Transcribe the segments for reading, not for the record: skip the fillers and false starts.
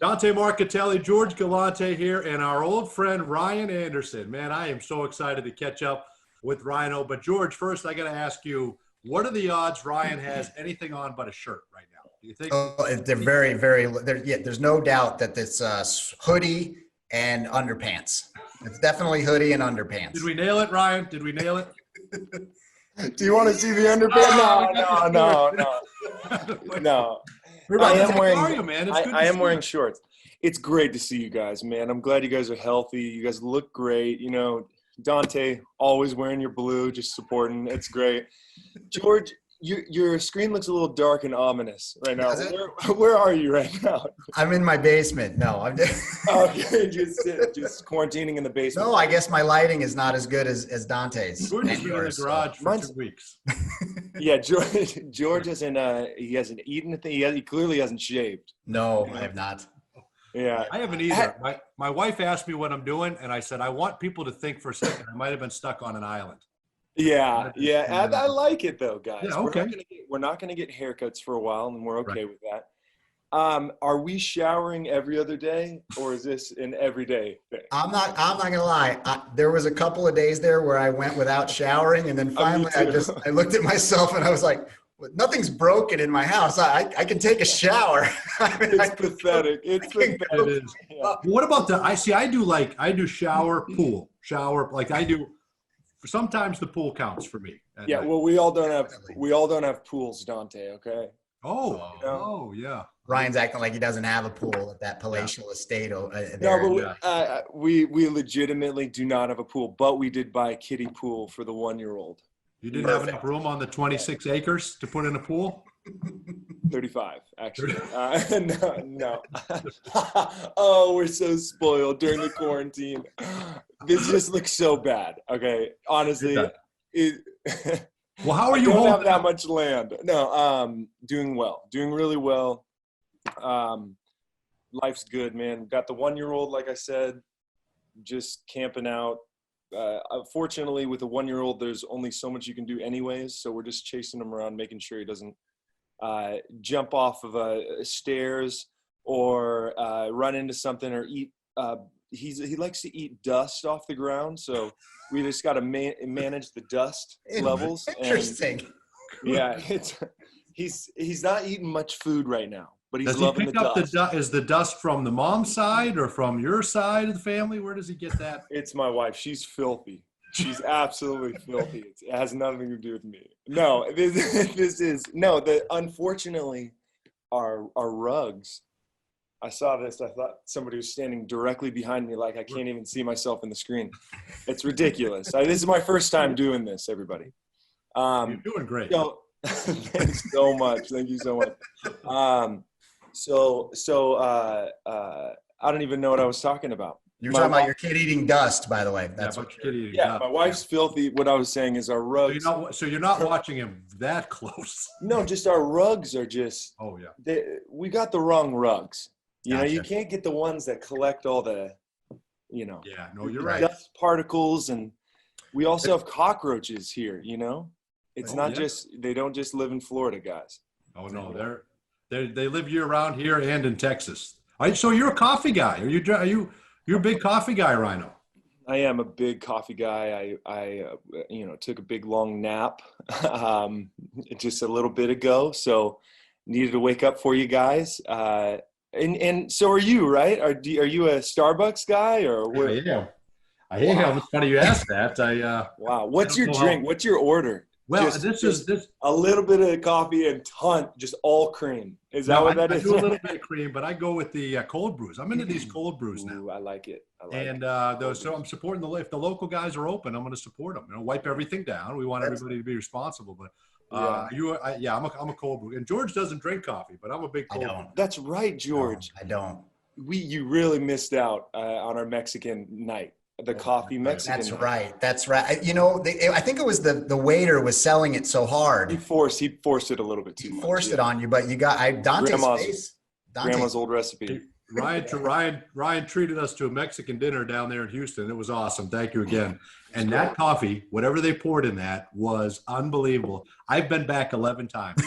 Dante Marcatelli, George Galante here, and our old friend Ryan Anderson. Man, I am so excited to catch up with Rhino. But George, first I got to ask you, what are the odds Ryan has anything on but a shirt right now? Do you think? Oh, they're very, very. Yeah, there's no doubt that it's hoodie and underpants. It's definitely hoodie and underpants. Did we nail it, Ryan? Did we nail it? Do you want to see the underpants? No. I am wearing shorts. It's great to see you guys, man. I'm glad you guys are healthy. You guys look great. You know, Dante, always wearing your blue, just supporting. It's great. George, your screen looks a little dark and ominous right now. Where are you right now? I'm in my basement. No, I'm okay, just quarantining in the basement. No, I guess my lighting is not as good as Dante's. George has been in the garage for 2 weeks. Yeah, George hasn't. He hasn't eaten a thing. He clearly hasn't shaved. No, I have not. Yeah, I haven't either. My wife asked me what I'm doing, and I said I want people to think for a second I might have been stuck on an island. Yeah. I like it though, guys. Yeah, okay. We're not gonna get haircuts for a while, and we're okay with that. Are we showering every other day, or is this an everyday thing? I'm not gonna lie. There was a couple of days there where I went without showering, and then finally I looked at myself and I was like, nothing's broken in my house. I can take a shower. It's pathetic. It's pathetic. It is. What about I do shower, pool, shower. Like I do. Sometimes the pool counts for me. Yeah, well, we all don't have pools, Dante. Okay. Oh, yeah. Ryan's acting like he doesn't have a pool at that palatial estate. No, but we legitimately do not have a pool, but we did buy a kiddie pool for the 1-year-old. You didn't have enough room on the 26 acres to put in a pool? 35, actually. No. Oh, we're so spoiled during the quarantine. This just looks so bad. Okay, honestly, well, how are you? I don't have that much land. No, doing well, doing really well. Life's good, man. Got the 1-year-old, like I said, just camping out. Fortunately, with a 1-year-old, there's only so much you can do anyways. So we're just chasing him around, making sure he doesn't jump off of stairs or run into something or eat. He likes to eat dust off the ground, so we just got to manage the dust levels. Interesting. And, he's not eating much food right now, but he's loving the dust. Is the dust from the mom's side or from your side of the family? Where does he get that? It's my wife. She's filthy. She's absolutely filthy. It has nothing to do with me. No, unfortunately, our rugs. I saw this. I thought somebody was standing directly behind me, like I can't even see myself in the screen. It's ridiculous. This is my first time doing this, everybody. You're doing great. Thanks so much. Thank you so much. I don't even know what I was talking about. You're talking about your kid eating dust, by the way. That's what kid eating. Yeah, my wife's filthy. What I was saying is our rugs. So you're not watching him that close. No, just our rugs are just. Oh yeah. We got the wrong rugs. You know, Gotcha. you can't get the ones that collect all the, Yeah, no, you're right. Dust particles, and we also have cockroaches here. You know, it's not just they don't just live in Florida, guys. Oh no, they live year round here and in Texas. So you're a coffee guy? You're a big coffee guy, Rhino? I am a big coffee guy. I took a big long nap just a little bit ago, so needed to wake up for you guys. And so are you, right? Are you a Starbucks guy or what? I am. It's funny you asked that. Wow. What's your drink? What's your order? Well, this a little bit of coffee and just all cream. Is that what that is? I do a little bit of cream, but I go with the cold brews. I'm into these cold brews now. Ooh, I like it. So I'm supporting if the local guys are open, I'm going to support them. Wipe everything down. We want everybody to be responsible, but. I'm a cold brew, and George doesn't drink coffee, but I'm a big cold brew. That's right, George. No, I don't. You really missed out on our Mexican night, the coffee Mexican. That's night. right. That's right. I think it was the waiter was selling it so hard. He forced it a little bit too much. He forced it on you, but you got Dante's face. Grandma's old recipe. Ryan treated us to a Mexican dinner down there in Houston. It was awesome. Thank you again. And that coffee, whatever they poured in that, was unbelievable. I've been back 11 times.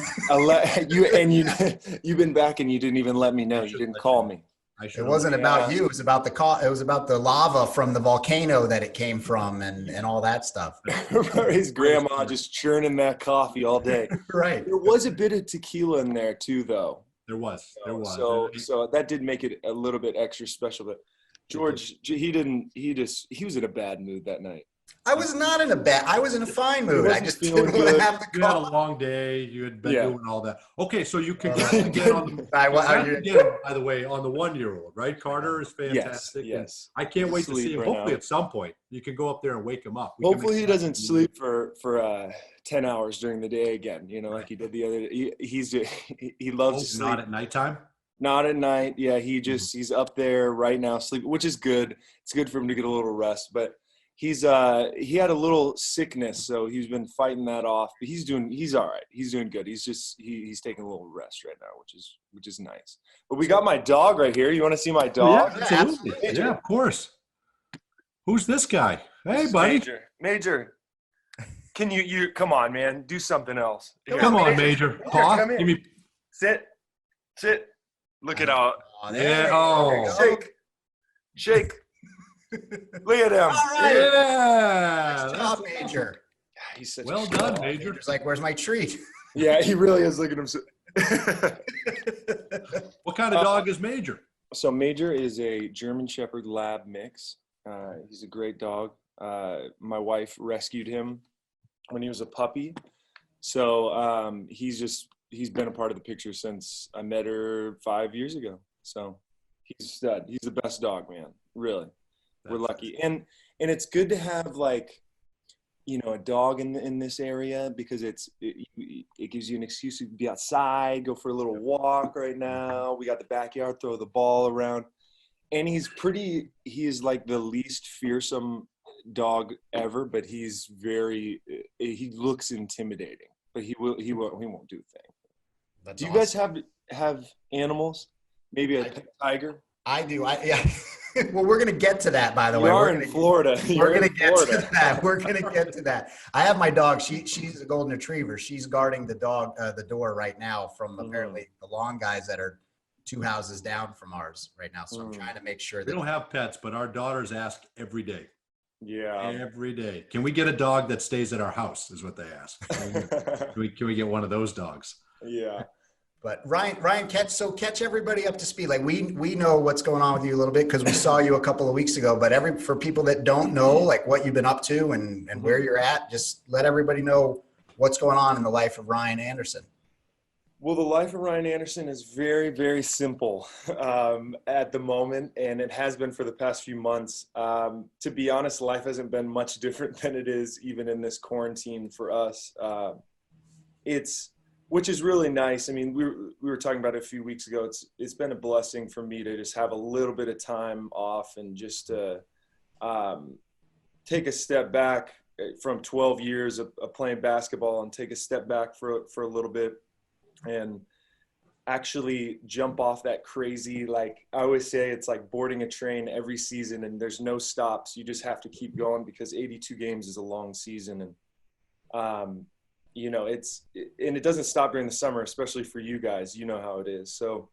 You've been back and you didn't even let me know. You didn't call me. I should It have wasn't looked. about you. It was about it was about the lava from the volcano that it came from and all that stuff. His grandma just churning that coffee all day. Right. There was a bit of tequila in there too, though. There was. So that did make it a little bit extra special. But George, he was in a bad mood that night. I was not in I was in a fine mood. I wasn't just feeling didn't want good. to have the You had a coffee. long day. You had been Yeah. doing all that. Okay, so you congrats again on the by the way, on the 1-year-old, right? Carter is fantastic. Yes. I can't wait to see Sleep him. right Hopefully, now. at some point, you can go up there and wake him up. We can Hopefully make he that doesn't happen. sleep for 10 hours during the day again, like he did the other day. He loves to sleep. Not at nighttime. Not at night. Yeah, he's up there right now sleeping, which is good. It's good for him to get a little rest, but he had a little sickness, so he's been fighting that off, but he's all right. He's doing good. He's taking a little rest right now, which is nice. But we got my dog right here. You want to see my dog? Yeah, absolutely. Yeah, of course. Who's this guy? Hey, buddy. Major. Can you come on, man? Do something else. Here. Come on, Major. Paw. come here. Give me. Sit. Look it out. Oh, Yeah. Oh. Shake. Look at him. All right. Yeah. Nice job, Major. He's such Well a done, dog. Major. Major's like, where's my treat? Yeah, he really is. Look at him. What kind of dog is Major? So Major is a German Shepherd Lab mix. He's a great dog. My wife rescued him when he was a puppy. So he's been a part of the picture since I met her 5 years ago. So he's a stud. He's the best dog, man. Really. We're lucky. And it's good to have a dog in this area because it gives you an excuse to be outside, go for a little walk right now. We got the backyard, throw the ball around. And he is like the least fearsome dog ever, but he looks intimidating, but he won't do a thing. That's Do you awesome. guys have animals? Maybe a pet tiger? I do. Yeah. Well, we're going to get to that, by the You way. are in Florida. We're going to get to that. We're going to get to that. I have my dog. She's a golden retriever. She's guarding the door right now from apparently the lawn guys that are 2 houses down from ours right now. So I'm trying to make sure We that don't have pets, but our daughters ask every day. Yeah. Every day. Can we get a dog that stays at our house? Is what they ask. Can we get one of those dogs? Yeah. But Ryan, catch everybody up to speed. Like we know what's going on with you a little bit because we saw you a couple of weeks ago. But for people that don't know, like what you've been up to and where you're at, just let everybody know what's going on in the life of Ryan Anderson. Well, the life of Ryan Anderson is very, very simple at the moment, and it has been for the past few months. To be honest, life hasn't been much different than it is even in this quarantine for us. Which is really nice. I mean, we were talking about it a few weeks ago. It's been a blessing for me to just have a little bit of time off and just take a step back from 12 years of playing basketball and take a step back for a little bit and actually jump off that crazy, like I always say, it's like boarding a train every season and there's no stops. You just have to keep going because 82 games is a long season. And, it doesn't stop during the summer, especially for you guys. You know how it is. So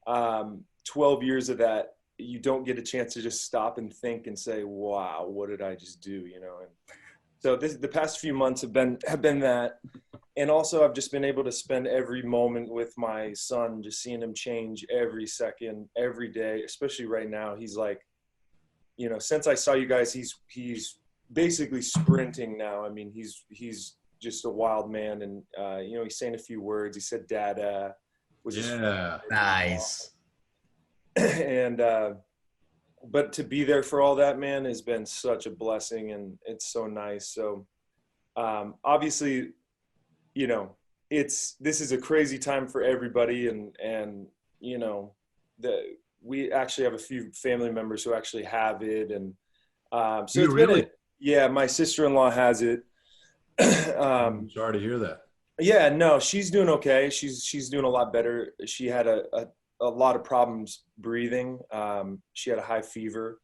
12 years of that, you don't get a chance to just stop and think and say, wow, what did I just do? And so the past few months have been that. And also I've just been able to spend every moment with my son, just seeing him change every second, every day, especially right now. He's like, since I saw you guys, he's basically sprinting now. I mean, he's just a wild man. And, he's saying a few words. He said, Dada. Nice. And, but to be there for all that, man, has been such a blessing and it's so nice. So, obviously, this is a crazy time for everybody. And, we actually have a few family members who actually have it. And, so it's really? Yeah, my sister-in-law has it. I'm sorry to hear that. Yeah, no, she's doing okay. She's doing a lot better. She had a lot of problems breathing. She had a high fever,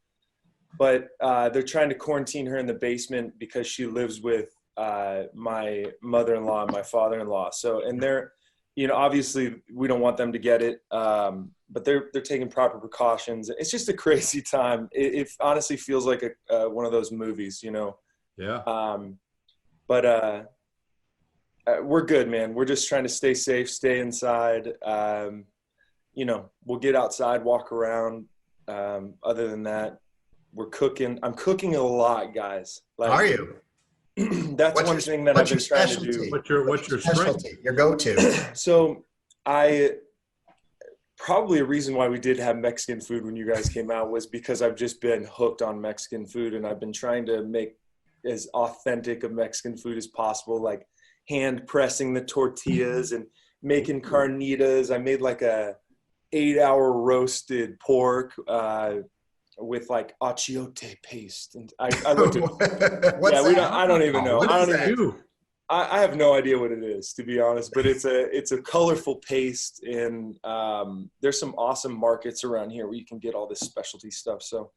but they're trying to quarantine her in the basement because she lives with my mother-in-law and my father-in-law. So, and they're, obviously we don't want them to get it. but they're taking proper precautions. It's just a crazy time. It honestly feels like one of those movies, you know. Yeah. But we're good, man. We're just trying to stay safe, stay inside. You know, we'll get outside, walk around. Other than that, we're cooking. I'm cooking a lot, guys. Like, Are you? That's one thing that I've been trying to do. What's your strength? Specialty? Your go-to? So probably a reason why we did have Mexican food when you guys came out was because I've just been hooked on Mexican food, and I've been trying to make as authentic of Mexican food as possible, like hand pressing the tortillas and making carnitas. I made like a 8-hour roasted pork with like achiote paste, and I looked at What's that? I don't even know. What I is don't that? even. I have no idea what it is, to be honest, but it's a colorful paste, and there's some awesome markets around here where you can get all this specialty stuff. So,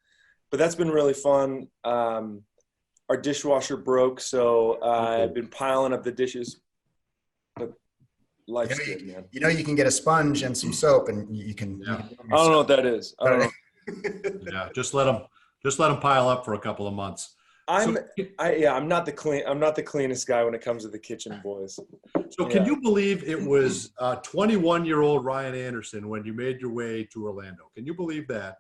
but that's been really fun. Our dishwasher broke, so I've been piling up the dishes. But life's good, man. You know, you can get a sponge and some soap, and you can. Yeah. I don't know what that is. I don't know. Yeah, just let them pile up for a couple of months. I'm not the cleanest guy when it comes to the kitchen, boys. So can you believe it was 21-year-old Ryan Anderson when you made your way to Orlando? Can you believe that?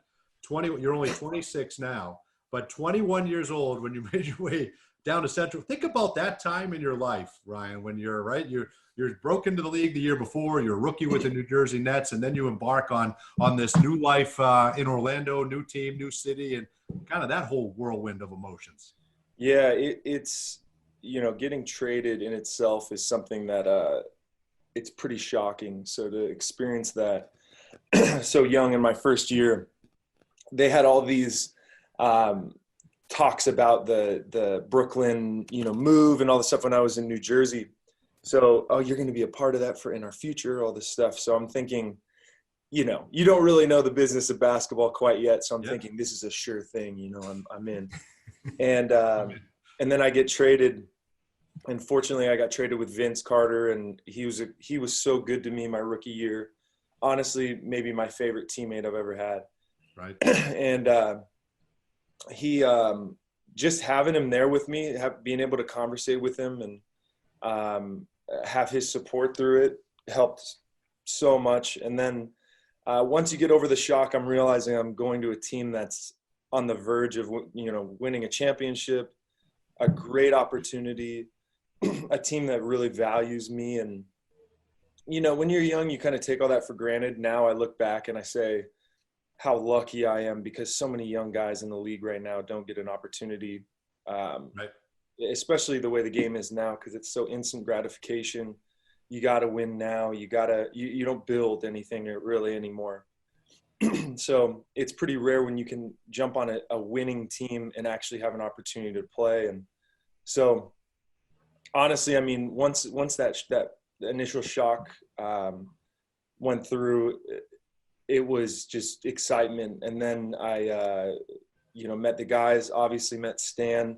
You're only 26 now, but 21 years old when you made your way down to Central. Think about that time in your life, Ryan, when you're broke into the league the year before, you're a rookie with the New Jersey Nets, and then you embark on this new life in Orlando, new team, new city, and kind of that whole whirlwind of emotions. Yeah, it's, you know, getting traded in itself is something that it's pretty shocking. So to experience that so young in my first year, they had all these talks about the Brooklyn, you know, move and all the stuff when I was in New Jersey. So, oh, you're going to be a part of that in our future, all this stuff. So I'm thinking, you know, you don't really know the business of basketball quite yet. So I'm thinking this is a sure thing, you know, I'm in. And then I get traded. Unfortunately, I got traded with Vince Carter, and he was so good to me my rookie year. Honestly, maybe my favorite teammate I've ever had. Right. And he just having him there with me, being able to conversate with him and have his support through it helped so much. And then once you get over the shock, I'm realizing I'm going to a team that's on the verge of, you know, winning a championship, a great opportunity, a team that really values me. And, you know, when you're young, you kind of take all that for granted. Now I look back and I say how lucky I am, because so many young guys in the league right now don't get an opportunity, Right. Especially the way the game is now, because it's so instant gratification. You got to win now. You don't build anything really anymore. So it's pretty rare when you can jump on a winning team and actually have an opportunity to play. And so honestly, I mean, once that initial shock went through, it was just excitement. And then I, you know, met the guys, obviously met Stan.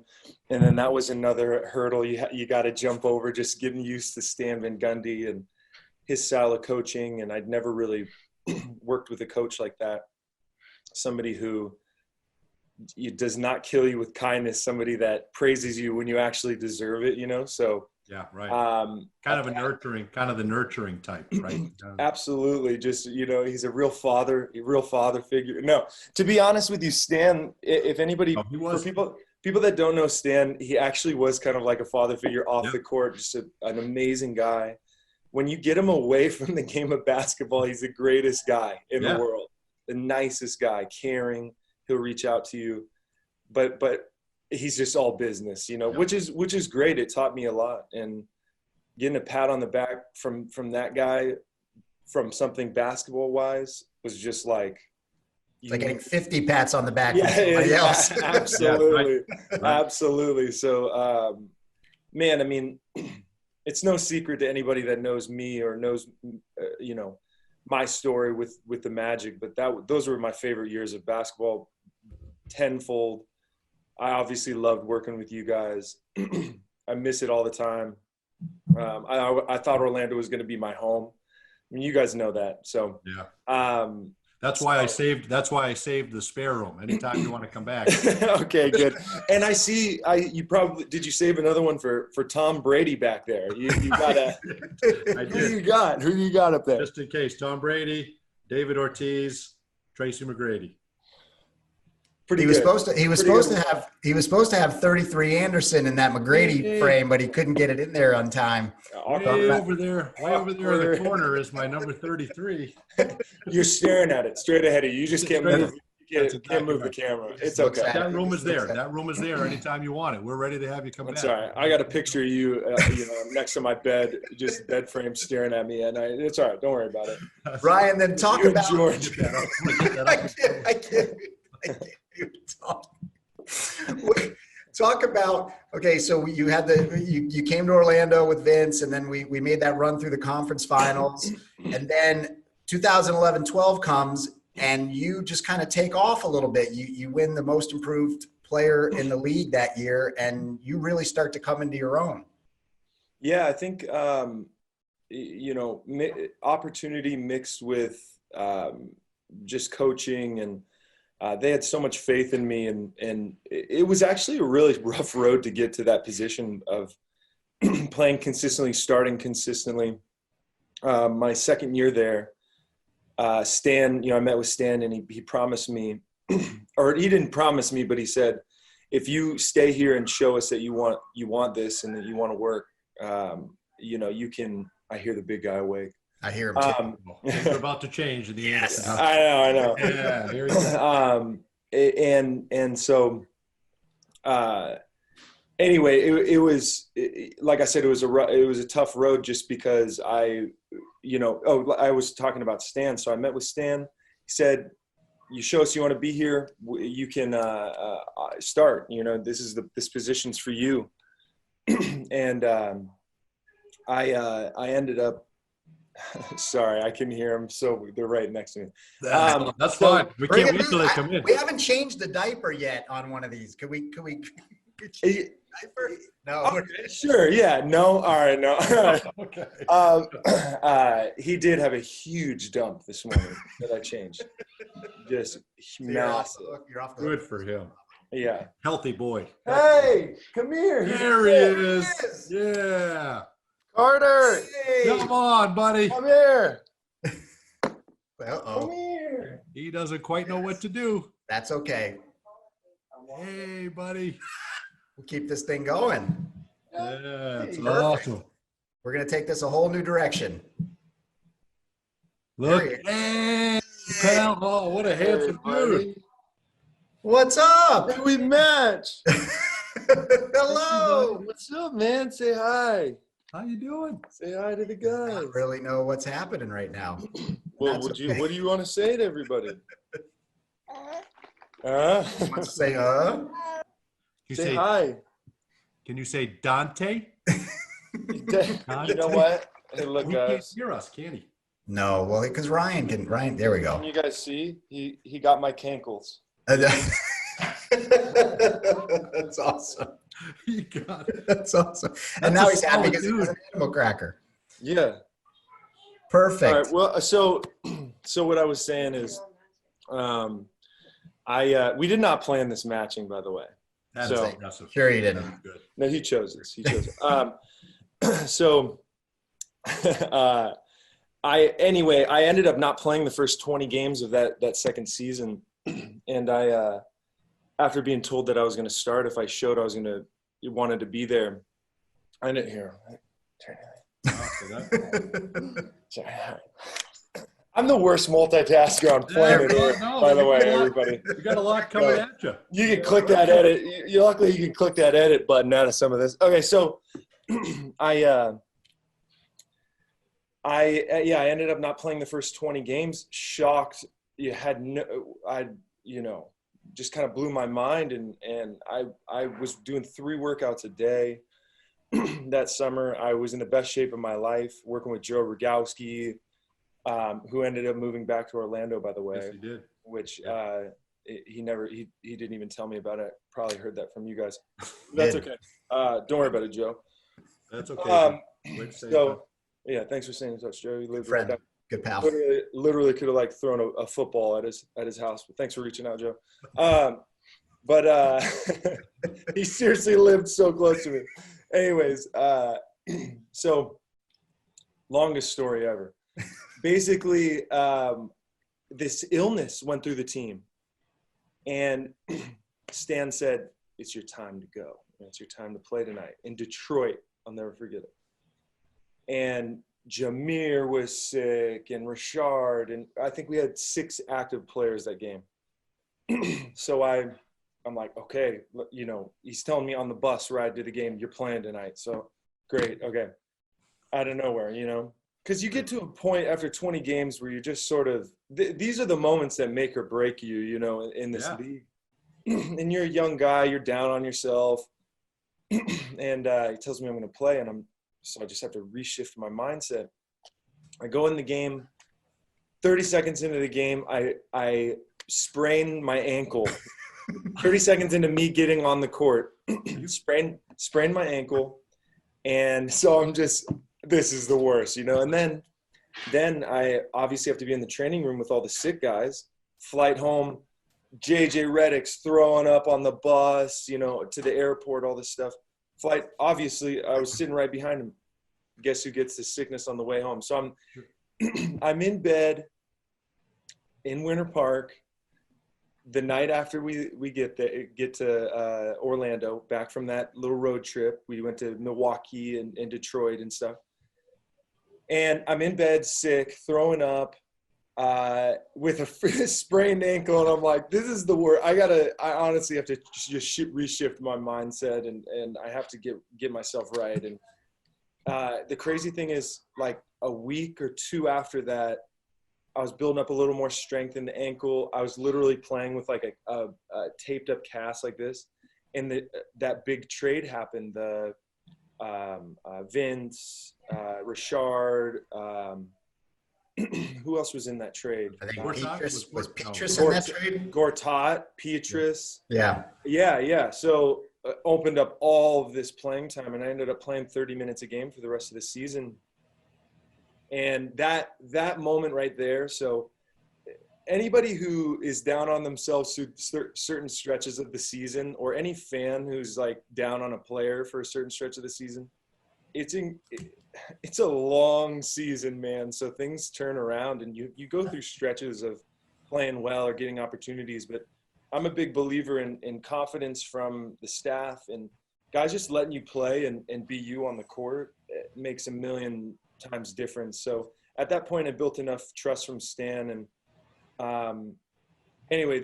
And then that was another hurdle you got to jump over, just getting used to Stan Van Gundy and his style of coaching. And I'd never really worked with a coach like that, somebody who does not kill you with kindness, somebody that praises you when you actually deserve it, you know? So Yeah, right. Kind of the nurturing type, right? Absolutely. Just, you know, he's a real father figure. No, to be honest with you, Stan, if anybody, he was. for people that don't know Stan, he actually was kind of like a father figure off the court, just an amazing guy. When you get him away from the game of basketball, he's the greatest guy in the world, the nicest guy, caring. He'll reach out to you, but he's just all business, you know, which is great. It taught me a lot, and getting a pat on the back from that guy, from something basketball wise, was just like, It's like getting 50 pats on the back from somebody else. Absolutely. Right. Absolutely. So, man, I mean, it's no secret to anybody that knows me or knows, you know, my story with the Magic, but those were my favorite years of basketball, tenfold. I obviously loved working with you guys. I miss it all the time. I thought Orlando was going to be my home. I mean, you guys know that. So, That's why I saved the spare room. Anytime you want to come back. Okay, good. And I see you probably did you save another one for Tom Brady back there? You got a I who did. you got up there? Just in case. Tom Brady, David Ortiz, Tracy McGrady. Pretty He was good. supposed to have 33 Anderson in that McGrady frame, but he couldn't get it in there on time. Way over there in the corner is my number 33. You're staring at it straight ahead of you. You just can't Straight move. That's Can't move the exactly camera. It's looks okay. at That room is there. That room is there anytime you want it. We're ready to have you come That's back. all right. I got a picture of you, next to my bed, just bed frame staring at me, and it's all right. Don't worry about it. Ryan, then talk You and about. George. Get that up. I'm gonna get that I up. can't even talk. Talk about, okay, so you had you came to Orlando with Vince, and then we made that run through the conference finals, and then 2011-12 comes, and you just kind of take off a little bit. You win the most improved player in the league that year, and you really start to come into your own. Yeah, I think opportunity mixed with just coaching, and they had so much faith in me, and it was actually a really rough road to get to that position of playing consistently, starting consistently. My second year there, Stan, I met with Stan, and he promised me, or he didn't promise me, but he said, if you stay here and show us that you want this and that you want to work, you can. I hear the big guy awake. I hear him too. Things are about to change in the Yes. Anderson. I know. Yeah, here he is. And so, anyway, it was like I said, it was a tough road just because I was talking about Stan. So I met with Stan. He said, "You show us you want to be here, you can start. This position's for you." And I ended up. Sorry, I can hear them. So they're right next to me. That's fine. We can't wait till they come in. We haven't changed the diaper yet on one of these. Could we change the diaper? No. Okay, sure. Yeah. No. All right. No. All right. He did have a huge dump this morning that I changed. Just massive. You're off the Good for him. Yeah. Healthy boy. Hey, come here. There he is. Yeah. Carter. Hey. Come on, buddy. Come here. Uh-oh. Come here. He doesn't quite know what to do. That's okay. Hey, buddy. We'll keep this thing going. Yeah, it's Perfect. awesome. We're going to take this a whole new direction. Look. There Hey, pal. Oh, what a handsome dude. What's up? We match. Hello. What's up, man? Say hi. How you doing? Say hi to the I guys. don't really know what's happening right now. Well, That's what okay. do you want to say to everybody? Want to say, You Say hi. Can you say Dante? You know what? Hey, look, He can't guys. hear us, can he? No, well, because Ryan, there we Can go. you guys see? He got my cankles. That's awesome. He got it. That's awesome. That's And now a he's happy solid because he was an animal cracker. Yeah. Perfect. All right. Well, so what I was saying is, we did not plan this matching, by the way. That So- is impressive. Sure you didn't. That's good. No, he chose this. He chose it. So, I ended up not playing the first 20 games of that second season, and I, after being told that I was going to start if I showed I was wanted to be there, I didn't hear. Sorry. I'm the worst multitasker on planet Earth, by the way, everybody. You got a lot coming at you. You can click that edit. Luckily, you can click that edit button out of some of this. Okay, so I ended up not playing the first 20 games. Shocked. Just kind of blew my mind, and I was doing 3 workouts a day that summer. I was in the best shape of my life, working with Joe Rogowski, who ended up moving back to Orlando, by the way. Yes, he did. Which he didn't even tell me about it. Probably heard that from you guys. That's okay. Don't worry about it, Joe. That's okay. Wait to say So yeah, thanks for saying in touch, Joe. You live right Good pal. Literally could have like thrown a football at his house. But thanks for reaching out, Joe. He seriously lived so close to me. Anyways, so longest story ever. Basically, this illness went through the team, and Stan said, "It's your time to go. It's your time to play tonight." In Detroit, I'll never forget it. And Jameer was sick, and Richard, and I think we had 6 active players that game. So I'm like, okay, you know, he's telling me on the bus ride to the game, "You're playing tonight." So great, okay. Out of nowhere, you know, because you get to a point after 20 games where you're just sort of these are the moments that make or break you, you know, in this league. And you're a young guy, you're down on yourself, and he tells me I'm going to play, and so I just have to reshift my mindset. I go in the game. 30 seconds into the game, I sprain my ankle. 30 seconds into me getting on the court, sprain my ankle, and so I'm just, this is the worst, you know. And then I obviously have to be in the training room with all the sick guys. Flight home, JJ Redick's throwing up on the bus, you know, to the airport, all this stuff. Flight, obviously, I was sitting right behind him. Guess who gets the sickness on the way home? So I'm in bed in Winter Park the night after we get to Orlando, back from that little road trip. We went to Milwaukee and Detroit and stuff. And I'm in bed sick, throwing up, with a sprained ankle, and I'm like, this is the worst. I honestly have to just reshift my mindset, and I have to get myself right. And the crazy thing is, like a week or 2 after that, I was building up a little more strength in the ankle. I was literally playing with like a taped up cast like this, and that big trade happened. The Vince, Richard. Who else was in that trade? I think Gortat was Petrus in that trade? Gortat, Petrus. Yeah. Yeah. So opened up all of this playing time, and I ended up playing 30 minutes a game for the rest of the season. And that moment right there. So anybody who is down on themselves through certain stretches of the season, or any fan who's like down on a player for a certain stretch of the season, it's a long season, man. So things turn around, and you go through stretches of playing well or getting opportunities. But I'm a big believer in confidence from the staff, and guys just letting you play and be you on the court. It makes a million times difference. So at that point, I built enough trust from Stan, and anyway,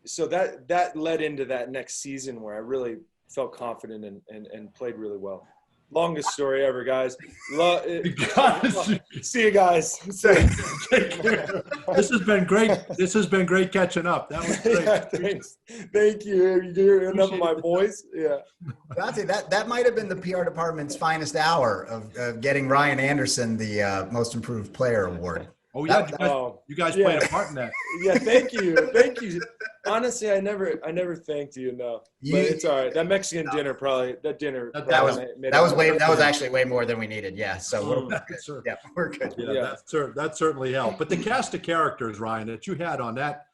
so that led into that next season where I really felt confident and played really well. Longest story ever, guys. See you guys. This has been great. This has been great catching up. That was great. Yeah, thanks. Thank you. You hear enough of my voice? Yeah. Dante, that might have been the PR department's finest hour of getting Ryan Anderson the Most Improved Player award. Oh yeah, you guys played a part in that. Yeah, thank you. Honestly, I never thanked you enough. But it's all right. That Mexican dinner That was actually way more than we needed. Yeah, so we're good. Yeah, we're good. Yeah. That certainly helped. But the cast of characters, Ryan, that you had on that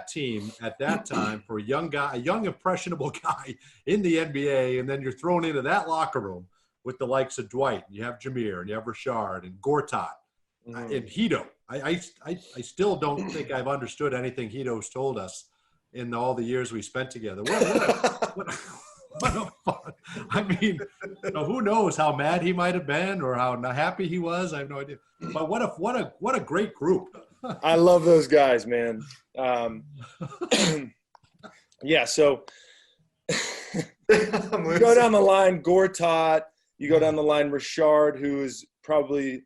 team at that time for a young guy, a young impressionable guy in the NBA, and then you're thrown into that locker room with the likes of Dwight, and you have Jameer, and you have Richard, and Gortat, and Hedo. I still don't think I've understood anything Hedo's told us in all the years we spent together. What a fun. I mean, who knows how mad he might have been or how not happy he was. I have no idea. But what a great group. I love those guys, man. Yeah, so you go down the line, Gortat. You go down the line, Richard, who is probably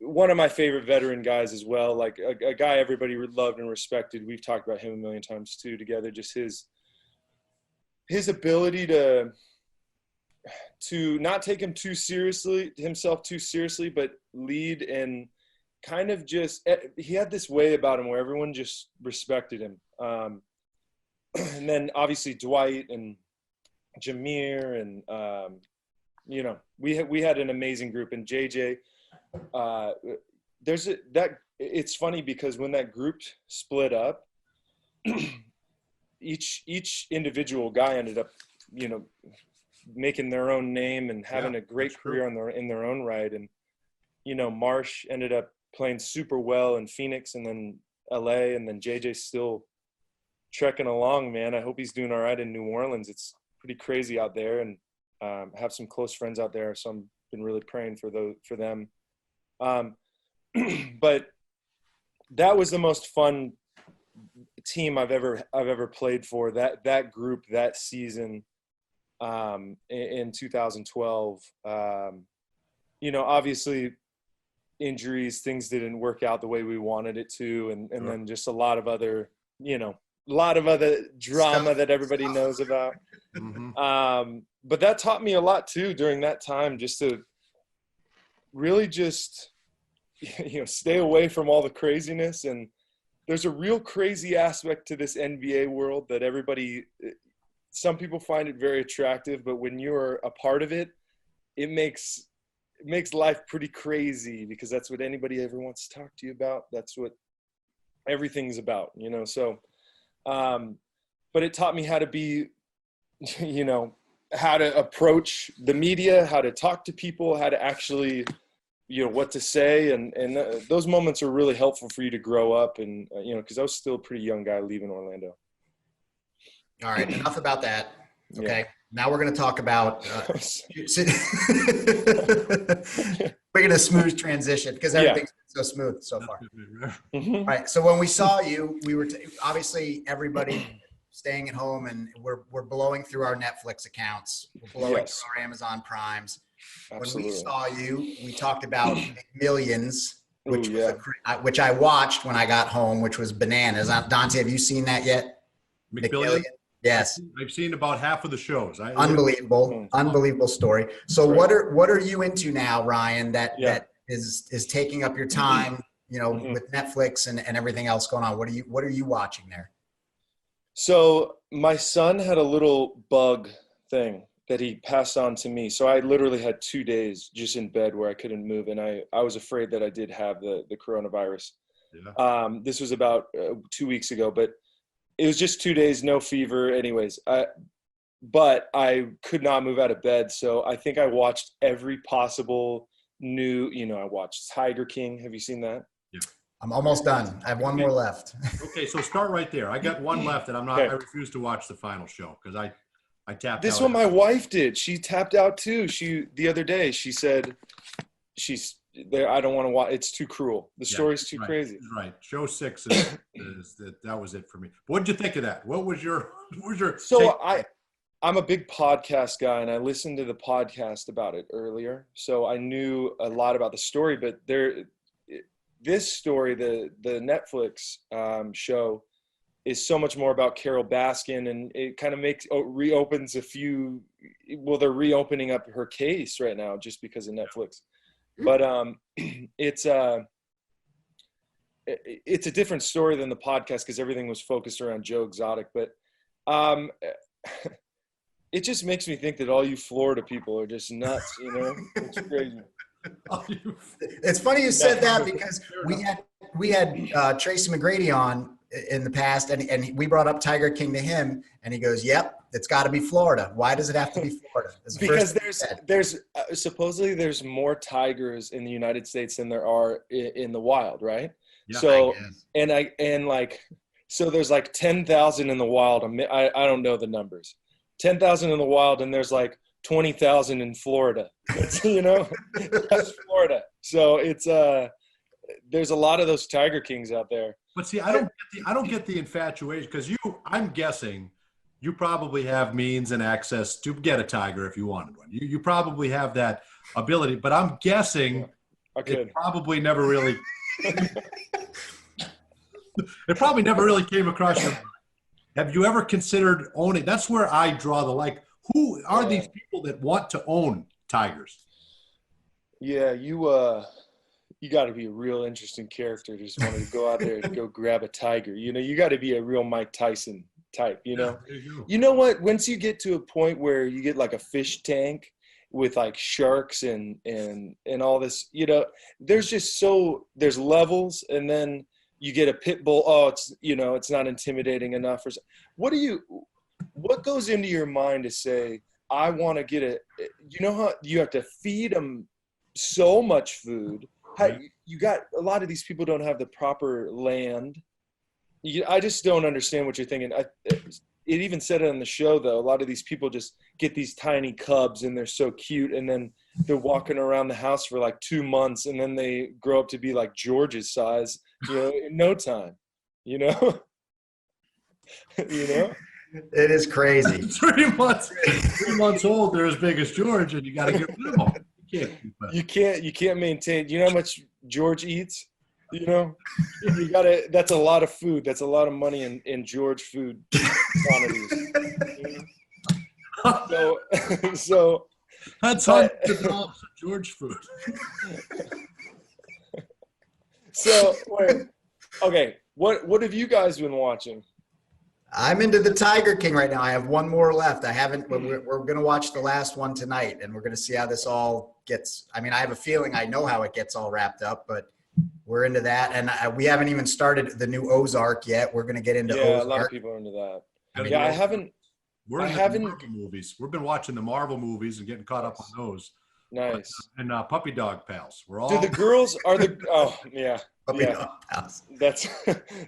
one of my favorite veteran guys as well. Like a guy everybody loved and respected. We've talked about him a million times too together. Just his ability to not take himself too seriously, but lead and kind of he had this way about him where everyone just respected him. And then obviously Dwight and Jameer and we had an amazing group, and JJ, it's funny because when that group split up, each individual guy ended up, making their own name and having a great career in their own right. And, Marsh ended up playing super well in Phoenix and then LA, and then JJ's still trekking along, man. I hope he's doing all right in New Orleans. It's pretty crazy out there, and I have some close friends out there, so I've been really praying for them. But that was the most fun team I've ever played for. That group, that season, in 2012. Obviously injuries, things didn't work out the way we wanted it to, and then just a lot of other drama that everybody knows about. Mm-hmm. But that taught me a lot too during that time, just to really just stay away from all the craziness. And there's a real crazy aspect to this NBA world that some people find it very attractive, but when you're a part of it, it makes life pretty crazy, because that's what anybody ever wants to talk to you about. That's what everything's about, so but it taught me how to be, how to approach the media, how to talk to people, how to actually, what to say. And those moments are really helpful for you to grow up. And, because I was still a pretty young guy leaving Orlando. All right. Enough about that. Okay. Yeah. Now we're going to talk about, we're going to smooth transition because everything's been so smooth so far. Mm-hmm. All right. So when we saw you, we were obviously everybody staying at home, and we're blowing through our Netflix accounts. We're blowing through our Amazon Primes. Absolutely. When we saw you, we talked about Millions, which Ooh, which I watched when I got home, which was bananas. Dante, have you seen that yet? McMillian? Yes. I've seen about half of the shows. Unbelievable story. So Right. what are you into now, Ryan, that is taking up your time, Mm-hmm. with Netflix and everything else going on? What are you watching there? So my son had a little bug thing that he passed on to me. So I literally had 2 days just in bed where I couldn't move. And I was afraid that I did have the coronavirus. Yeah. This was about 2 weeks ago, but it was just 2 days, no fever. Anyways, but I could not move out of bed. So I think I watched every possible I watched Tiger King. Have you seen that? Yeah. I'm almost done. I have one more left. Okay, so start right there. I got one left, and I refuse to watch the final show because I tapped This out. one my wife did. She tapped out too. The other day she said she's there. I don't want to watch. It's too cruel. The story's too crazy. Right. Show 6 is that was it for me. What did you think of that? What was your So take? I'm a big podcast guy, and I listened to the podcast about it earlier. So I knew a lot about the story, but this story, the Netflix show, is so much more about Carol Baskin, and it kind of reopens a few. Well, they're reopening up her case right now just because of Netflix, but it's a different story than the podcast because everything was focused around Joe Exotic. But it just makes me think that all you Florida people are just nuts. It's crazy. It's funny you said that because we had Tracy McGrady on in the past, and we brought up Tiger King to him, and he goes, "Yep, it's got to be Florida. Why does it have to be Florida?" Because there's supposedly there's more tigers in the United States than there are in the wild, right? Yeah, so so there's like 10,000 in the wild. I don't know the numbers. 10,000 in the wild, and there's like 20,000 in Florida. That's Florida. So it's there's a lot of those Tiger Kings out there. But see, I don't get the infatuation because I'm guessing you probably have means and access to get a tiger if you wanted one. You probably have that ability, but I'm guessing it probably never really came across your mind. Have you ever considered owning? That's where I draw the line. Who are these people that want to own tigers? Yeah, you got to be a real interesting character to just want to go out there and go grab a tiger. You got to be a real Mike Tyson type. Yeah, You know what? Once you get to a point where you get like a fish tank, with like sharks and all this, you know, there's levels, and then you get a pit bull. Oh, it's not intimidating enough. What goes into your mind to say, I want to get you know how you have to feed them so much food. You got a lot of these people don't have the proper land. I just don't understand what you're thinking. It even said it on the show, though. A lot of these people just get these tiny cubs and they're so cute, and then they're walking around the house for like 2 months, and then they grow up to be like George's size, you know, in no time, you know? You know? It is crazy. 3 months old, they're as big as George, and you got to get rid of them. You can't maintain. You know how much George eats? You know, that's a lot of food. That's a lot of money in George food quantities. So That's $100 of George food. So wait, okay. What have you guys been watching? I'm into the Tiger King right now. I have one more left. I haven't. We're going to watch the last one tonight, and we're going to see how this all gets. I mean, I have a feeling I know how it gets all wrapped up, but we're into that, and we haven't even started the new Ozark yet. We're going to get into Ozark. A lot of people are into that. I haven't. We're in the Marvel movies. We've been watching the Marvel movies and getting caught up on those. Nice. And Puppy Dog Pals. We're all. Do the girls oh yeah. Puppy Dog Pals. That's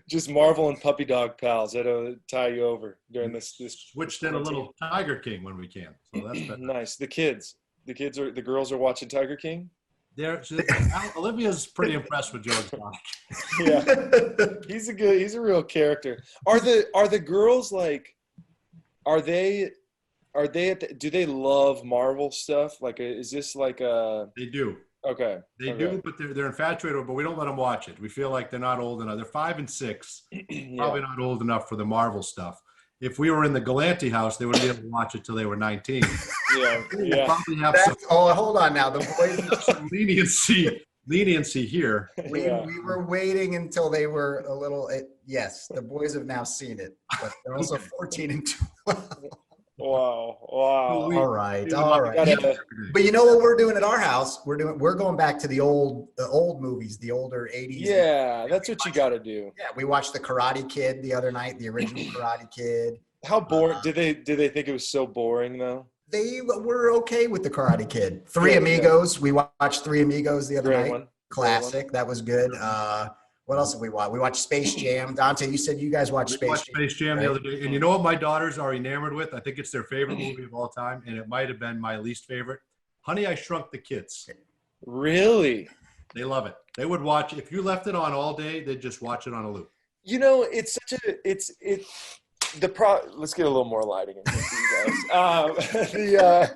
just Marvel and Puppy Dog Pals. That'll tie you over during this. Switched in a little Tiger King when we can. So that's better. Nice. The girls are watching Tiger King. Olivia's pretty impressed with George Sonic. Yeah, he's a real character. Are the girls like? Are they do they love Marvel stuff? Like, is this like a? They do. Okay. They do, but they're infatuated. But we don't let them watch it. We feel like they're not old enough. They're 5 and 6. Yeah. Probably not old enough for the Marvel stuff. If we were in the Galanti house, they wouldn't be able to watch it till they were 19. Yeah. We'll probably have hold on now. The boys. some leniency here. We were waiting until they were a little. Yes, the boys have now seen it, but they're also 14 and 12. Wow. All right. But you know what we're doing at our house? We're going back to the old movies, the older 80s. Yeah, that's what you got to do. Yeah, we watched the Karate Kid the other night, the original Karate Kid. How boring? Did they think it was so boring though? They were okay with the Karate Kid. Three Amigos. We watched Three Amigos the other night. One. Classic. That was good. What else have we watched? We watched Space Jam. Dante, you said you guys watched Space Jam. The other day. And you know what my daughters are enamored with? I think it's their favorite movie of all time, and it might have been my least favorite. Honey, I Shrunk the Kids. Really? They love it. They would watch. If you left it on all day, they'd just watch it on a loop. You know, it's such a let's get a little more lighting in here for you guys.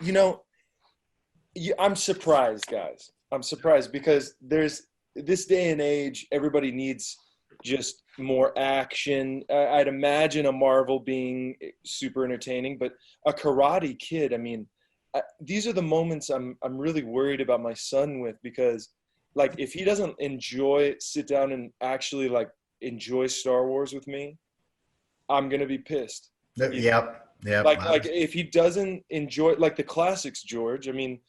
You know, I'm surprised, guys. I'm surprised because there's this day and age, everybody needs just more action. I'd imagine a Marvel being super entertaining, but a Karate Kid, I mean, these are the moments I'm really worried about my son with, because like if he doesn't sit down and actually like enjoy Star Wars with me, I'm going to be pissed. Yep. Like if he doesn't enjoy like the classics, George, I mean,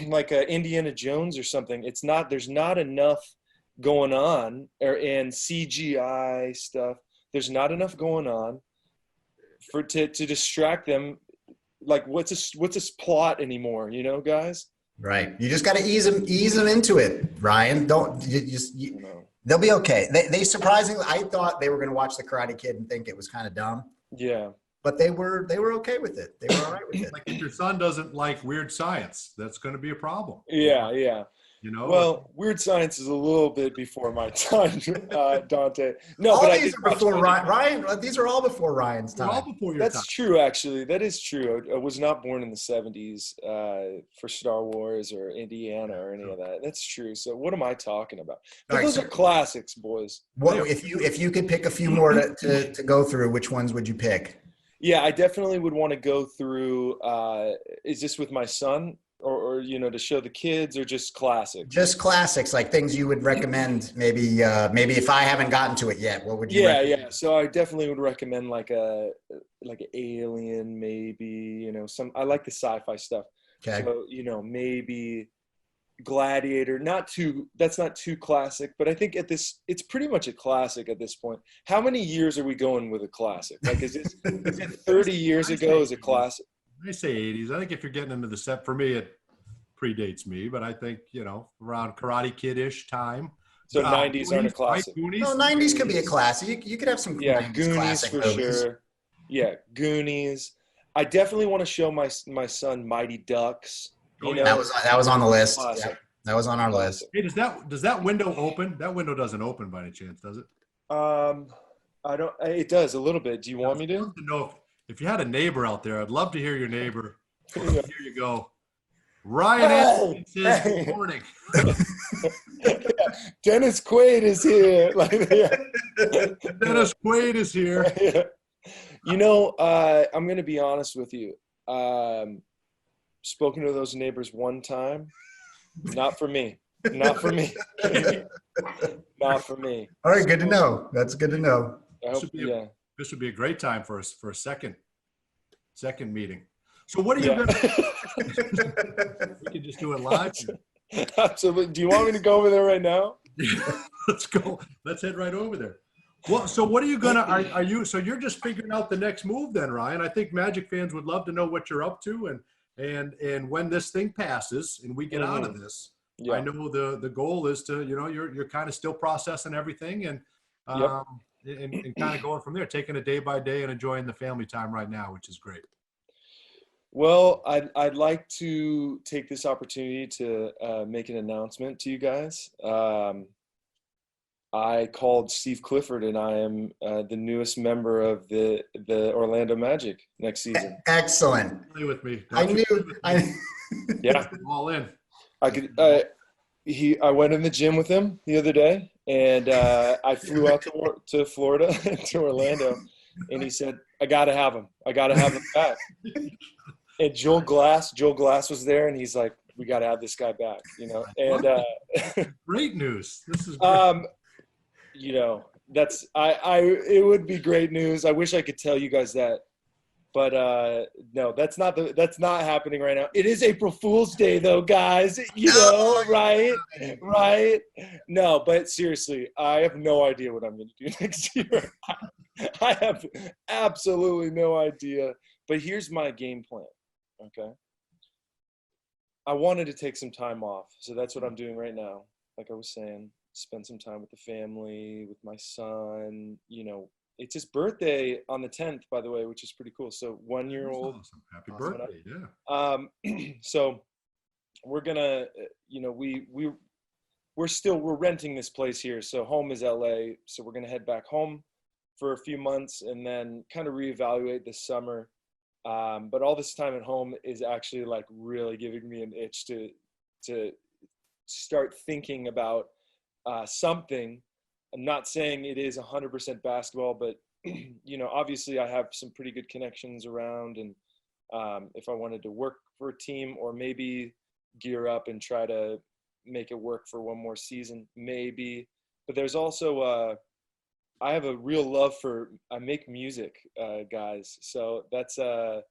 like Indiana Jones or something, there's not enough going on, and CGI stuff. There's not enough going on to distract them. Like what's this plot anymore, you know, guys? Right. You just got to ease them into it, Ryan. They'll be okay. They surprisingly, I thought they were going to watch the Karate Kid and think it was kind of dumb. Yeah. But they were okay with it. They were all right with it. Like if your son doesn't like weird science, that's going to be a problem. Yeah. You know. Well, weird science is a little bit before my time, Dante. No, all but these are before Ryan. These are all before Ryan's time. All before your That's time. true, actually. That is true. I was not born in the 70s for Star Wars or Indiana or any of that. That's true. So what am I talking about? But those are classics, boys. What if you could pick a few more to go through? Which ones would you pick? Yeah, I definitely would want to go through. Is this with my son? or to show the kids, or just classic? Just classics, like things you would recommend. Maybe if I haven't gotten to it yet, what would you? Yeah, recommend? yeah. So I definitely would recommend like an Alien, maybe. I like the sci-fi stuff. Okay. So maybe Gladiator. That's not too classic, but I think it's pretty much a classic at this point. How many years are we going with a classic? Like, is it 30 years ago as a classic? I say 80s. I think if you're getting into the set, for me, it predates me, but I think, around Karate Kid-ish time. So 90s aren't a Goonies, right? classic. Goonies? No, 90s could be a classic. You could have some Yeah, 90s Goonies classic for movies. sure. Yeah, Goonies. I definitely want to show my son Mighty Ducks. Oh, yeah. That was on the list. Classic. Yeah, that was on our list. Hey, does that window open? That window doesn't open by any chance, does it? I don't. It does a little bit. Do you want me I'd to? love to know if you had a neighbor out there. I'd love to hear your neighbor. Yeah. Here you go. Ryan Anderson says Hey. good morning. Dennis Quaid is here. Dennis Quaid is here. I'm going to be honest with you. Spoken to those neighbors one time. Not for me. Not for me. Not for me. All right, good to know. That's good to know. I hope, yeah. This would be a great time for us for a second meeting. So what are you Yeah. going to we can just do it live. Absolutely. Do you want me to go over there right now? Let's go. Let's head right over there. Well, so what are you gonna? Are you? So you're just figuring out the next move, then, Ryan? I think Magic fans would love to know what you're up to, and when this thing passes and we get out of this. Yeah. I know the goal is to, you're kind of still processing everything and and kind of going from there, taking it day by day and enjoying the family time right now, which is great. Well, I'd like to take this opportunity to make an announcement to you guys. I called Steve Clifford, and I am the newest member of the Orlando Magic next season. Excellent. Play with me. I knew. Yeah, I'm all in. I could. I went in the gym with him the other day, and I flew out to Florida to Orlando, and he said, "I got to have him. I got to have him back." And Joel Glass was there, and he's like, "We got to have this guy back," And Great news. This is great. that's it would be great news. I wish I could tell you guys that, but no, that's not happening right now. It is April Fool's Day though, guys. Right? No, but seriously, I have no idea what I'm going to do next year. I have absolutely no idea. But here's my game plan. Okay. I wanted to take some time off, so that's what I'm doing right now. Like I was saying, spend some time with the family, with my son. It's his birthday on the 10th, by the way, which is pretty cool. So 1 year old. Awesome. Happy birthday. Yeah. So we're gonna, we're renting this place here. So home is LA. So we're gonna head back home for a few months and then kind of reevaluate this summer. But all this time at home is actually like really giving me an itch to start thinking about something. I'm not saying it is 100% basketball, but obviously I have some pretty good connections around, and if I wanted to work for a team or maybe gear up and try to make it work for one more season, maybe. But there's also I have a real love I make music, guys. So that's I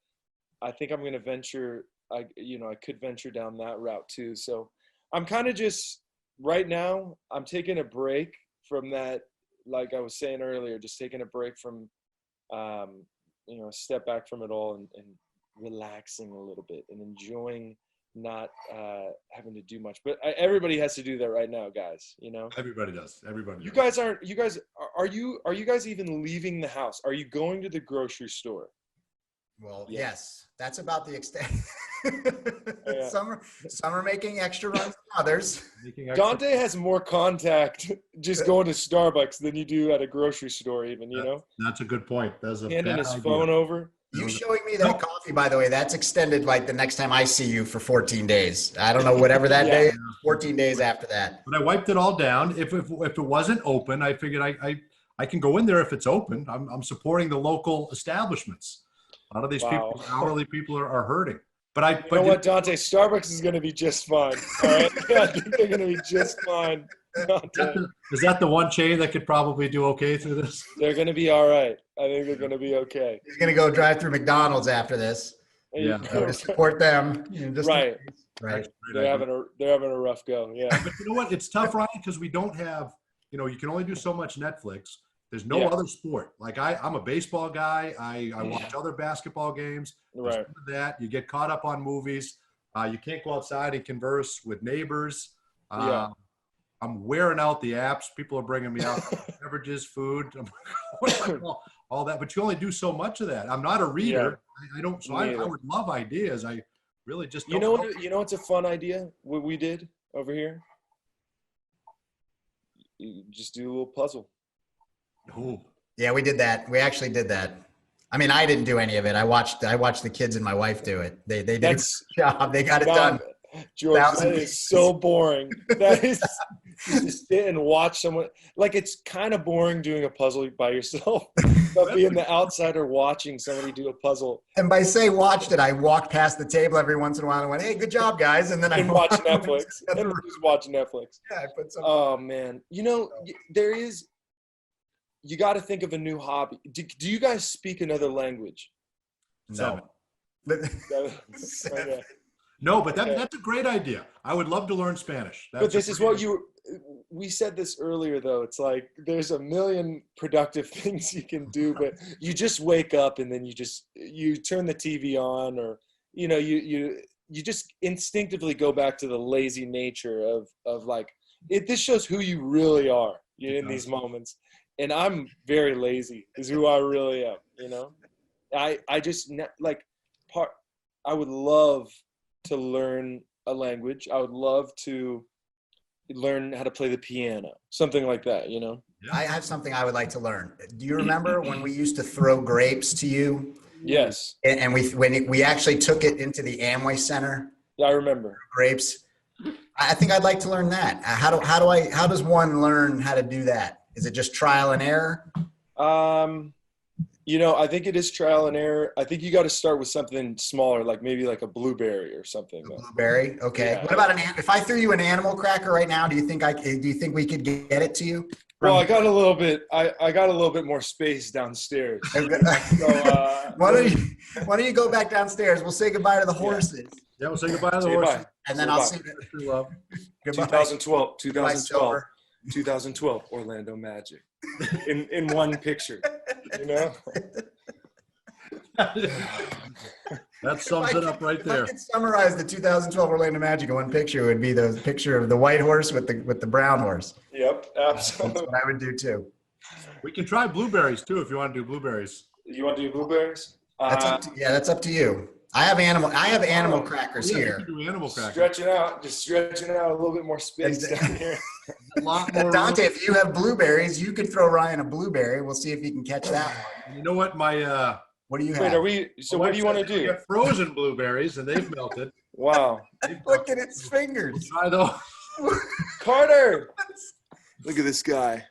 think I'm going to venture. I could venture down that route too. So I'm kind of just right now. I'm taking a break from that. Like I was saying earlier, just taking a break from, a step back from it all and relaxing a little bit and enjoying not having to do much. But everybody has to do that right now, guys. Everybody does. Everybody. You does. guys aren't. You guys are you guys even leaving the house? Are you going to the grocery store? Well, Yeah. yes, that's about the extent. Yeah. Some are making extra runs than others. Making extra- Dante has more contact just going to Starbucks than you do at a grocery store, even. That's a good point. That's a Handing bad his idea. phone over. You showing me that coffee, by the way, that's extended like the next time I see you for 14 days. I don't know, whatever that Yeah. day is, 14 days after that. But I wiped it all down. If it wasn't open, I figured I can go in there if it's open. I'm supporting the local establishments. A lot of these Wow. hourly people are hurting. But I, You know but what, Dante? Starbucks is going to be just fine. All right, I think they're going to be just fine. Dante. is that the one chain that could probably do okay through this? They're going to be all right. I think they're going to be okay. He's gonna go drive through McDonald's after this. Yeah. So to support them. Just Right. Right. They're having a rough go. Yeah. But you know what? It's tough, Ryan, because we don't have, you can only do so much Netflix. There's no Yeah. other sport. Like I'm a baseball guy. I watch other basketball games. There's Right. none of that. You get caught up on movies. You can't go outside and converse with neighbors. Yeah. I'm wearing out the apps. People are bringing me out beverages, food, all that. But you only do so much of that. I'm not a reader. I don't. So I would love ideas. I really just don't You know what? You know what's a fun idea? What we did over here? You just do a little puzzle. Ooh. Yeah, we did that. We actually did that. I mean, I didn't do any of it. I watched the kids and my wife do it. They did a good That's job. They got it done. George, that 1,000 is so boring. That is you just sit and watch someone. Like, it's kind of boring doing a puzzle by yourself, but being the outsider watching somebody do a puzzle And by say watched it, I walked past the table every once in a while and went, "Hey, good job, guys!" And then I and watch walked Netflix to the other and room. just watch Netflix. Yeah, I put some. Oh man, there is. You got to think of a new hobby. Do you guys speak another language? No. Okay. No, but Okay. that's a great idea. I would love to learn Spanish. But this is what we said this earlier, though. It's like there's a million productive things you can do, but you just wake up and then you turn the TV on, or you just instinctively go back to the lazy nature of like this shows who you really are in these moments. And I'm very lazy is who I really am. I just like I would love to learn a language. I would love to learn how to play the piano, something like that, I have something I would like to learn. Do you remember when we used to throw grapes to you? Yes. And we actually took it into the Amway Center, Yeah, I remember. grapes. I think I'd like to learn that. How does one learn how to do that? Is it just trial and error? I think it is trial and error. I think you got to start with something smaller, like maybe like a blueberry or something. Though. Blueberry. Okay. Yeah. What about if I threw you an animal cracker right now? Do you think we could get it to you? Well, I got a little bit. I got a little bit more space downstairs. So, Why don't you go back downstairs? We'll say goodbye to the horses, Yeah, we'll say goodbye to the Say horses. goodbye. and then Say I'll goodbye. see. True love. Goodbye. 2012 Orlando Magic in one picture. That sums it up right If I there. could summarize the 2012 Orlando Magic in one picture, it would be the picture of the white horse with the brown horse. Yep, That's absolutely. what I would do too. We can try blueberries too if you want to do blueberries. You want to do blueberries? That's up to you. I have animal crackers Yeah, we here. can do animal crackers. Stretching out a little bit more space down here. A lot more Dante, if you have blueberries, you could throw Ryan a blueberry. We'll see if he can catch that one. You know what? My What do you Wait, have? what do you want to I do? got frozen blueberries and they've melted. Wow. Look at its fingers. Try those. Carter! Look at this guy.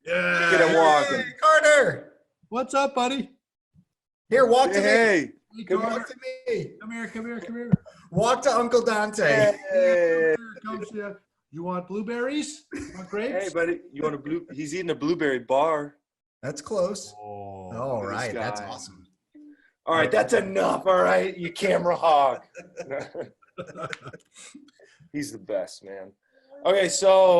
Yeah. Get him walking. Hey, Carter, What's up, buddy? here, walk to me. Hey. Hey, Walk Carter. to me. Come here. Walk to Uncle Dante. Hey. Here comes you. You want blueberries? You want grapes? Hey, buddy. You want he's eating a blueberry bar. That's close. Oh. All look at right, this that's guy. awesome. All right, that's enough. All right, you camera hog. He's the best, man. Okay, so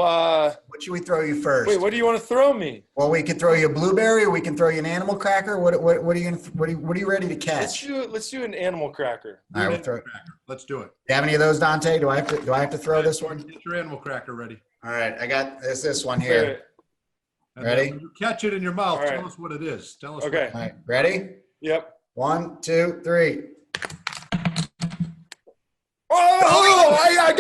What should we throw you first? wait, what do you want to throw me? Well, we could throw you a blueberry, or we can throw you an animal cracker. What are you gonna? What are you ready to catch? Let's do an animal cracker. All right, we'll throw. Do Let's do it. you have any of those, Dante? Do I have to throw this one? Get your animal cracker ready. All right, I got this one Wait, here. wait. And Ready? then when you catch it in your mouth, All right. tell us what it is. Tell us. Okay. All right, ready? Yep. 1, 2, 3. Oh, I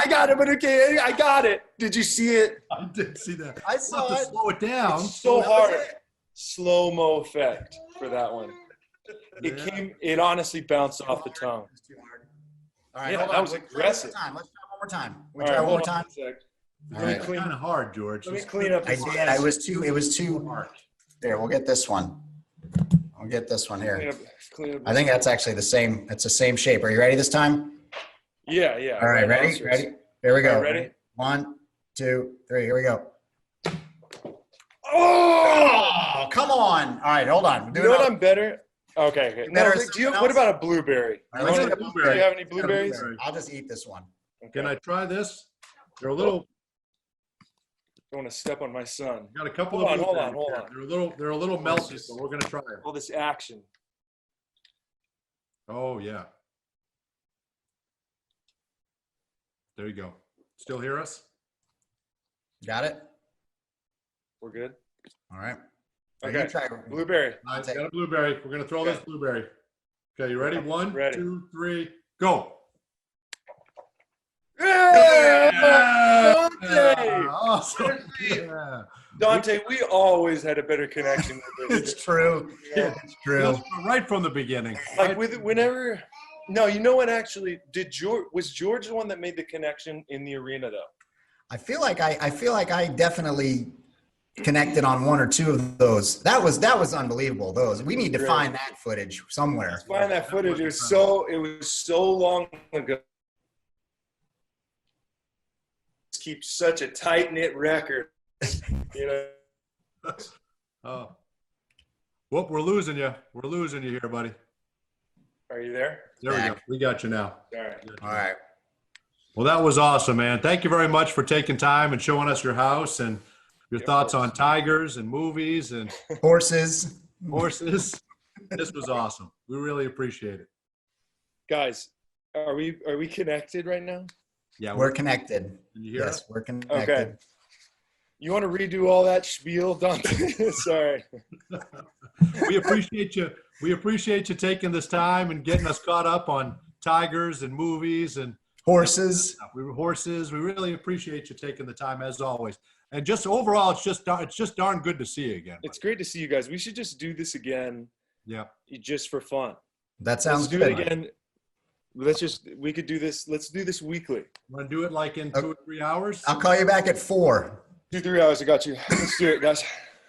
got it, but okay, I got it. Did you see it? I did see that. I We'll saw have to it. slow it down. It's so that was hard. Slow-mo effect for that one. It honestly bounced off the tongue. It's too hard. All right, Yeah, hold that on. was Let's try aggressive. one more time. Let's try one more time. We All try right, one more hold on time. a sec. All Let me right. clean- Kind of hard, George. Let me clean up I this did. It was too hard. There, we'll get this one. I'll get this one here. Clean up. I think that's actually the same. It's the same shape. Are you ready this time? Yeah, yeah. All right, ready? Rhinoceros. Ready? Here we go. All right, ready? 1, 2, 3. Here we go. Oh! Oh, come on. All right, hold on. You know what? I'm better. Okay. Okay. Better No, as do you, someone what else? about a blueberry? All right, let's You get a want- blueberry. Do you have any blueberries? I'll just eat this one. Can I try this? They're a little. Don't want to step on my son. Got a couple Hold of. on, hold blueberries on, hold here. on. They're a little melty, so we're gonna try it. All this action. Oh yeah. There you go. Still hear us? Got it? We're good. All right. Okay. You try. Blueberry. All right, got a blueberry. We're gonna throw this blueberry. Okay, you ready? 1, Ready. 2, 3, go. Yeah! Dante! Awesome. Yeah. Dante, we always had a better connection with this. It's true. Yeah. It's true. That's right from the beginning. Like with whenever. No, you know what? Actually, was George the one that made the connection in the arena though? I feel like I definitely connected on 1 or 2 of those. That was unbelievable. Those we need to Great. find that footage somewhere. Find that footage. It was so long ago. Keep such a tight knit record. You know. Oh. Whoop, we're losing you. We're losing you here, buddy. Are you there? There we go. Back. We got you now. All right. All right. Well, that was awesome, man. Thank you very much for taking time and showing us your house and your Yeah, thoughts of on course. tigers and movies and Horses. horses. This was awesome. We really appreciate it. Guys, are we connected right now? Yeah, We're connected. Can you hear Yes, us? we're connected. Okay. You want to redo all that spiel, Dante? Sorry. We appreciate you. We appreciate you taking this time and getting us caught up on tigers and movies and Horses. we were horses. We really appreciate you taking the time as always. And just overall, it's just darn good to see you again. It's great to see you guys. We should just do this again, Yeah. just for fun. That sounds Let's do good. it again. We could do this. Let's do this weekly. Want to do it like in 2 or 3 hours? I'll call you back at 4. 2-3 hours. I got you. Let's do it, guys.